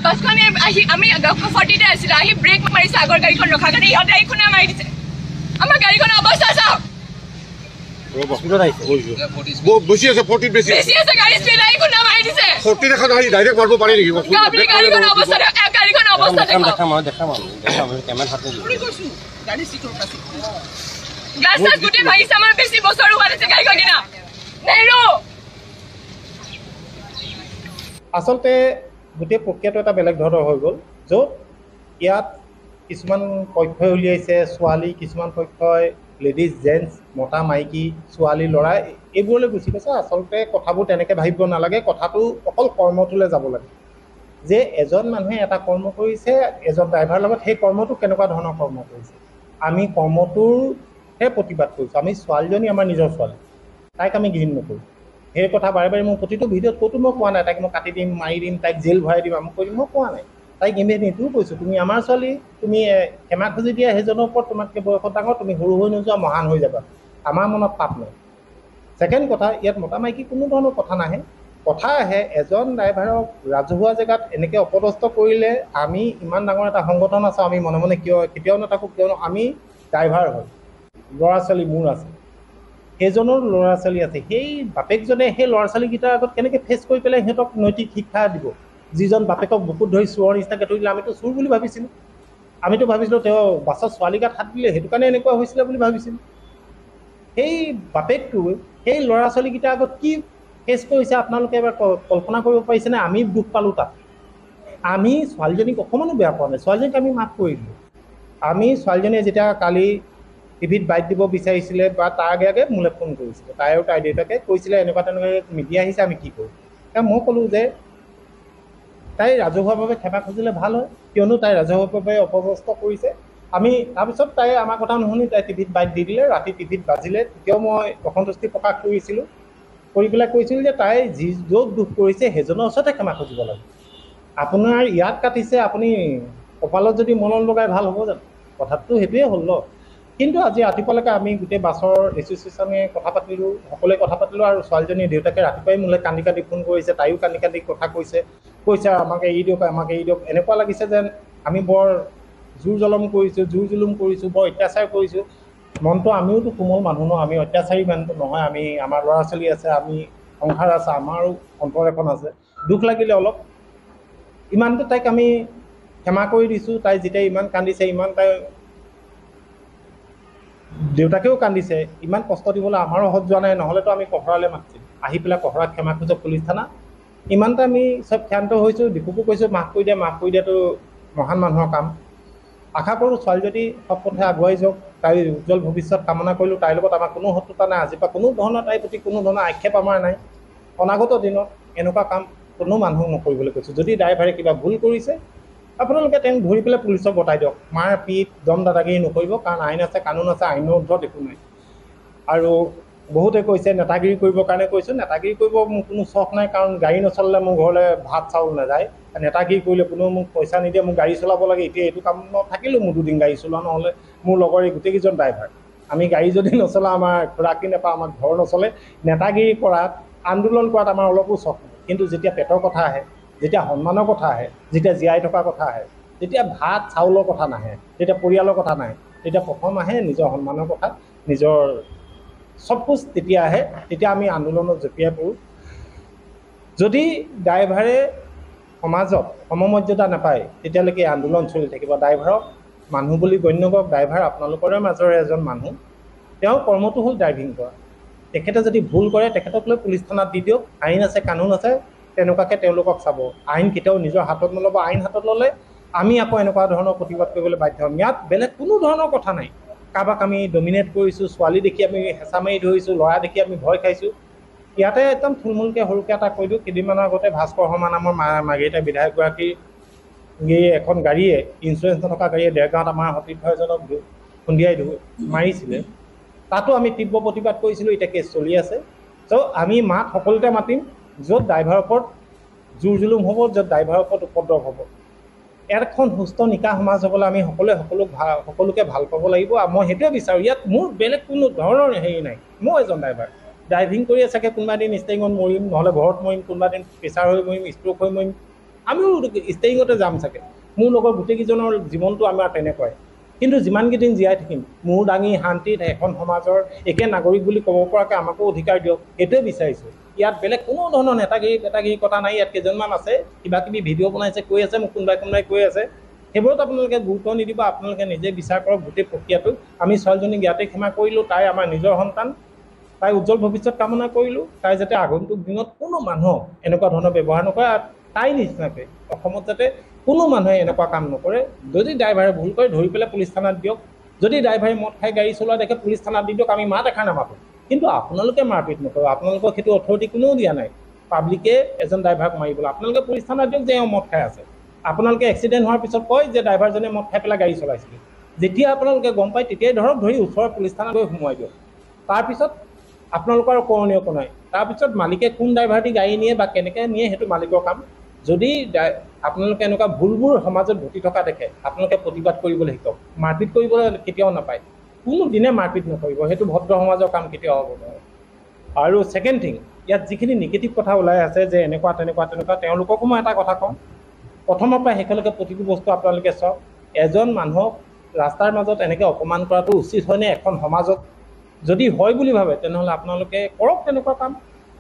বাছখনে আহি আমি ফৰ্টিতে আছিলো আহি ব্ৰেক মাৰিছে আগৰ গাড়ীখন ৰখা কাৰণে ইহঁতে আহি খুন্দা মাৰি দিছে আমাৰ গাড়ীখনৰ অৱস্থা চাওক বেছি আছে 40 বেছি আছে গাড়ী স্পীড আহি খুন্দা মাৰি দিছে 40 দেখা নাই ডাইৰেক্ট মাৰিব পাৰি নেকি গাড়ীখনৰ অৱস্থা দেখাম কেমেৰা হাতে গাড়ী সিটৰ পাছে গ্লাছ গুটি ভাঙিছে আমাৰ বেছি বছৰ হোৱা আছে গাড়ীখন কিনা নেৰো আচলতে গোটেই প্ৰক্ৰিয়াটো এটা বেলেগ ধৰণৰ হৈ গ'ল য'ত ইয়াত কিছুমান পক্ষই উলিয়াইছে ছোৱালী কিছুমান পক্ষই লেডিজ জেণ্টছ মতা মাইকী ছোৱালী ল'ৰা এইবোৰলৈ গুচি গৈছে আচলতে কথাবোৰ তেনেকৈ ভাবিব নালাগে কথাটো অকল কৰ্মটোলৈ যাব লাগে যে এজন মানুহে এটা কৰ্ম কৰিছে এজন ড্ৰাইভাৰৰ লগত সেই কৰ্মটো কেনেকুৱা ধৰণৰ কৰ্ম কৰিছে আমি কৰ্মটোৰহে প্ৰতিবাদ কৰিছোঁ আমি ছোৱালীজনী আমাৰ নিজৰ ছোৱালী তাইক আমি ঘৃণ নকৰোঁ সেই কথা বাৰে বাৰে মোৰ প্ৰতিটো ভিডিঅ'ত ক'তো মই কোৱা নাই তাইক মই কাটি দিম মাৰি দিম তাইক জেল ভৰাই দিম আমুক কৰি দিম মই কোৱা নাই তাইক ইমেজ এইটোও কৈছোঁ তুমি আমাৰ ছোৱালী তুমি ক্ষমা খুজি দিয়া সেইজনৰ ওপৰত তোমাতকৈ বয়সত ডাঙৰ তুমি সৰু হৈ নোযোৱা মহান হৈ যাবা আমাৰ মনত পাপ নাই ছেকেণ্ড কথা ইয়াত মতা মাইকী কোনো ধৰণৰ কথা নাহে কথা আহে এজন ড্ৰাইভাৰক ৰাজহুৱা জেগাত এনেকৈ অপদস্থ কৰিলে আমি ইমান ডাঙৰ এটা সংগঠন আছে আমি মনে মনে কিয় কেতিয়াও নাথাকোঁ কিয়নো আমি ড্ৰাইভাৰ হয় ল'ৰা ছোৱালী মোৰ আছে সেইজনৰ ল'ৰা ছোৱালী আছে সেই বাপেকজনে সেই ল'ৰা ছোৱালীকেইটাৰ আগত কেনেকৈ ফেচ কৰি পেলাই সিহঁতক নৈতিক শিক্ষা দিব যিজন বাপেকক বুকুত ধৰি চোৰৰ নিচিনাকৈ ধৰি দিলে আমিতো চোৰ বুলি ভাবিছিলোঁ আমিতো ভাবিছিলোঁ তেওঁ বাছত ছোৱালী গাত হাত দিলে সেইটো কাৰণে এনেকুৱা হৈছিলে বুলি ভাবিছিলোঁ সেই বাপেকটোৱে সেই ল'ৰা ছোৱালীকেইটাৰ আগত কি ফেচ কৰিছে আপোনালোকে এবাৰ কল্পনা কৰিব পাৰিছেনে আমি দুখ পালোঁ তাত আমি ছোৱালীজনীক অকণমানো বেয়া পোৱা নাই ছোৱালীজনীক আমি মাফ কৰি দিলোঁ আমি ছোৱালীজনীয়ে যেতিয়া কালি টিভিত বাইট দিব বিচাৰিছিলে বা তাৰ আগে আগে মোলৈ ফোন কৰিছিলে তাই আৰু তাইৰ দেউতাকে কৈছিলে এনেকুৱা তেনেকৈ মিডিয়া আহিছে আমি কি কৰোঁ মই ক'লোঁ যে তাই ৰাজহুৱাভাৱে ক্ষমা খুজিলে ভাল হয় কিয়নো তাই ৰাজহুৱাভাৱে অপদস্থ কৰিছে আমি তাৰপিছত তাই আমাৰ কথা নুশুনি তাই টিভিত বাইট দি দিলে ৰাতি টিভিত বাজিলে তেতিয়াও মই অসন্তুষ্টি প্ৰকাশ কৰিছিলোঁ কৰি পেলাই কৈছিলোঁ যে তাই যি য'ত দুখ কৰিছে সেইজনৰ ওচৰতে ক্ষমা খুজিব লাগে আপোনাৰ ইয়াত কাটিছে আপুনি কপালত যদি মলম লগাই ভাল হ'ব জানো কথাটো সেইটোৱে হ'ল ন কিন্তু আজি ৰাতিপুৱালৈকে আমি গোটেই বাছৰ এছ'চিয়েশ্যনে কথা পাতিলোঁ সকলোৱে কথা পাতিলোঁ আৰু ছোৱালীজনীৰ দেউতাকে ৰাতিপুৱাই মোলৈ কান্দি কান্দি ফোন কৰিছে তাইও কান্দি কান্দি কথা কৈছে আমাক এৰি দিয়ক এনেকুৱা লাগিছে যেন আমি বৰ জোৰ জুলুম কৰিছোঁ বৰ অত্যাচাৰ কৰিছোঁ মনটো আমিওতো কোমল মানুহ ন আমি অত্যাচাৰী মানুহটো নহয় আমি আমাৰ ল'ৰা ছোৱালী আছে আমি সংসাৰ আছে আমাৰো অন্তৰ এখন আছে দুখ লাগিলে অলপ ইমানটো তাইক আমি ক্ষমা কৰি দিছোঁ তাই যেতিয়া ইমান কান্দিছে ইমান তাই দেউতাকেও কান্দিছে ইমান কষ্ট দিবলৈ আমাৰো সহ্য যোৱা নাই নহ'লেতো আমি কহৰালৈ মাতিম আহি পেলাই কহৰাত ক্ষমা খোজক পুলিচ থানা ইমানতে আমি চব ক্ষান্ত হৈছোঁ দীপুকো কৈছোঁ মাফ কৰি দিয়াটো মহান মানুহৰ কাম আশা কৰোঁ ছোৱালী যদি সব পথে আগুৱাই যাওক তাইৰ উজ্জ্বল ভৱিষ্যত কামনা কৰিলোঁ তাইৰ লগত আমাৰ কোনো শত্ৰুতা নাই আজিৰ পৰা কোনো ধৰণৰ তাইৰ প্ৰতি কোনো ধৰণৰ আক্ষেপ আমাৰ নাই অনাগত দিনত এনেকুৱা কাম কোনো মানুহক নকৰিবলৈ কৈছোঁ যদি ড্ৰাইভাৰে কিবা ভুল কৰিছে আপোনালোকে তেওঁক ধৰি পেলাই পুলিচক গতাই দিয়ক মাৰ পিট দম দাদাগিৰি নকৰিব কাৰণ আইন আছে কানুন আছে আইনৰ ওপৰত একো নাই আৰু বহুতে কৈছে নেতাগিৰি কৰিবৰ কাৰণে কৈছোঁ নেতাগিৰি কৰিব মোৰ কোনো চখ নাই কাৰণ গাড়ী নচলালে মোৰ ঘৰলৈ ভাত চাউল নাযায় নেতাগিৰি কৰিলে কোনেও মোক পইচা নিদিয়ে মোক গাড়ী চলাব লাগে এতিয়া এইটো কামত থাকিলোঁ মোৰ দুদিন গাড়ী চলোৱা নহ'লে মোৰ লগৰ এই গোটেইকেইজন ড্ৰাইভাৰ আমি গাড়ী যদি নচলাওঁ আমাৰ খোৰাকি নাপাওঁ আমাৰ ঘৰ নচলে নেতাগিৰি কৰাত আন্দোলন কৰাত আমাৰ অলপো চখ নাই কিন্তু যেতিয়া পেটৰ কথা আহে যেতিয়া সন্মানৰ কথা আহে যেতিয়া জীয়াই থকাৰ কথা আহে যেতিয়া ভাত চাউলৰ কথা নাহে যেতিয়া পৰিয়ালৰ কথা নাহে তেতিয়া প্ৰথম আহে নিজৰ সন্মানৰ কথা নিজৰ চব কুছ তেতিয়া আহে তেতিয়া আমি আন্দোলনত জঁপিয়াই পৰোঁ যদি ড্ৰাইভাৰে সমাজত সমমৰ্যাদা নাপায় তেতিয়ালৈকে আন্দোলন চলি থাকিব ড্ৰাইভাৰক মানুহ বুলি গণ্য কৰক ড্ৰাইভাৰ আপোনালোকৰে মাজৰে এজন মানুহ তেওঁৰ কৰ্মটো হ'ল ড্ৰাইভিং কৰা তেখেতে যদি ভুল কৰে তেখেতক লৈ পুলিচ থানাত দি দিয়ক আইন আছে কানুন আছে তেনেকুৱাকৈ তেওঁলোকক চাব আইন কেতিয়াও নিজৰ হাতত নল'ব আইন হাতত ল'লে আমি আকৌ এনেকুৱা ধৰণৰ প্ৰতিবাদ কৰিবলৈ বাধ্য হ'ম ইয়াত বেলেগ কোনো ধৰণৰ কথা নাই কাৰোবাক আমি ডমিনেট কৰিছোঁ ছোৱালী দেখি আমি হেঁচা মাৰি ধৰিছোঁ ল'ৰা দেখি আমি ভয় খাইছোঁ ইয়াতে একদম থুলমূলকৈ সৰুকৈ এটা কৈ দিওঁ কেইদিনমানৰ আগতে ভাস্কৰ শৰ্মা নামৰ মাৰ্ঘেৰিটা বিধায়কগৰাকীৰ এখন গাড়ীয়ে ইঞ্চুৰেঞ্চ নথকা গাড়ীয়ে দেৰগাঁৱত আমাৰ সতীৰ্থ এজনক খুন্দিয়াই মাৰিছিলে তাতো আমি তীব্ৰ প্ৰতিবাদ কৰিছিলোঁ এতিয়া কেছ চলি আছে চ' আমি মাত সকলোতে মাতিম য'ত ড্ৰাইভাৰৰ ওপৰত জোৰ জুলুম হ'ব য'ত ড্ৰাইভাৰৰ ওপৰত উপদ্ৰৱ হ'ব এখন সুস্থ নিকা সমাজ হ'বলৈ আমি সকলোকে ভাল পাব লাগিব আৰু মই সেইটোৱে বিচাৰোঁ ইয়াত মোৰ বেলেগ কোনো ধৰণৰ হেৰি নাই মই এজন ড্ৰাইভাৰ ড্ৰাইভিং কৰিয়ে চাগে কোনোবা দিন ষ্টেৰিঙত মৰিম নহ'লে ঘৰত মৰিম কোনোবা দিন প্ৰেছাৰ হৈ মৰিম ষ্ট্ৰ'ক হৈ মৰিম আমিও ষ্টেয়িঙতে যাম চাগে। মোৰ লগৰ গোটেইকেইজনৰ জীৱনটো আমাৰ তেনেকুৱাই। কিন্তু যিমানকেইদিন জীয়াই থাকিম মূৰ দাঙি শান্তিত এখন সমাজৰ একে নাগৰিক বুলি ক'ব পৰাকৈ আমাকো অধিকাৰ দিয়ক, সেইটোৱে বিচাৰিছোঁ। ইয়াত বেলেগ কোনো ধৰণৰ নেতাগিৰি কথা নাই। ইয়াত কেইজনমান আছে কিবা কিবি ভিডিঅ' বনাইছে, কৈ আছে, মোক কোনোবাই কৈ আছে, সেইবোৰত আপোনালোকে গুৰুত্ব নিদিব। আপোনালোকে নিজে বিচাৰ কৰক গোটেই প্ৰক্ৰিয়াটো। আমি ছোৱালীজনীক ইয়াতে ক্ষমা কৰিলোঁ, তাই আমাৰ নিজৰ সন্তান, তাই উজ্জ্বল ভৱিষ্যত কামনা কৰিলোঁ। তাই যাতে আগন্তুক দিনত কোনো মানুহক এনেকুৱা ধৰণৰ ব্যৱহাৰ নকৰে, আৰু তাই নিচিনাকৈ অসমত যাতে কোনো মানুহে এনেকুৱা কাম নকৰে। যদি ড্ৰাইভাৰে ভুল কৰে ধৰি পেলাই পুলিচ থানাত দিয়ক, যদি ড্ৰাইভাৰে মদ খাই গাড়ী চলোৱা দেখে পুলিচ থানাত দি দিয়ক, আমি মাত এষাৰ নামাতোঁ। কিন্তু আপোনালোকে মাৰপিট নকৰক, আপোনালোকক সেইটো অথৰিটি কোনেও দিয়া নাই পাব্লিকে এজন ড্ৰাইভাৰক মাৰিবলৈ। আপোনালোকে পুলিচ থানাত দিয়ক যে এওঁ মদ খাই আছে। আপোনালোকে এক্সিডেণ্ট হোৱাৰ পিছত কয় যে ড্ৰাইভাৰজনে মদ খাই পেলাই গাড়ী চলাইছিলে। যেতিয়া আপোনালোকে গম পায় তেতিয়াই ধৰক ধৰি ওচৰৰ পুলিচ থানাত গৈ সোমোৱাই দিয়ক। তাৰপিছত আপোনালোকৰ আৰু কৰণীয় একো নাই। তাৰপিছত মালিকে কোন ড্ৰাইভাৰ দি গাড়ী নিয়ে বা কেনেকৈ নিয়ে সেইটো মালিকৰ কাম। যদি আপোনালোকে এনেকুৱা ভুলবোৰ সমাজত ঘটি থকা দেখে আপোনালোকে প্ৰতিবাদ কৰিবলৈ শিকক। মাৰপিট কৰিবলৈ কেতিয়াও নাপায়, কোনো দিনে মাৰপিট নকৰিব, সেইটো ভদ্ৰ সমাজৰ কাম কেতিয়াও হ'ব নোৱাৰে। আৰু ছেকেণ্ড থিং, ইয়াত যিখিনি নিগেটিভ কথা ওলাই আছে যে এনেকুৱা তেনেকুৱা, তেওঁলোককো মই এটা কথা কওঁ, প্ৰথমৰ পৰা শেষলৈকে প্ৰতিটো বস্তু আপোনালোকে চাওক। এজন মানুহক ৰাস্তাৰ মাজত এনেকৈ অপমান কৰাটো উচিত হয়নে এখন সমাজত? যদি হয় বুলি ভাবে তেনেহ'লে আপোনালোকে কৰক তেনেকুৱা কাম,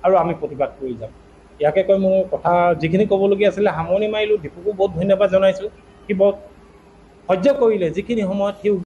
আৰু আমি প্ৰতিবাদ কৰি যাম। ইয়াকে কৈ মোৰ কথা যিখিনি ক'বলগীয়া আছিলে সামৰণি মাৰিলোঁ। দীপুকো বহুত ধন্যবাদ জনাইছোঁ, সি বহুত সহ্য কৰিলে যিখিনি সময়ত সি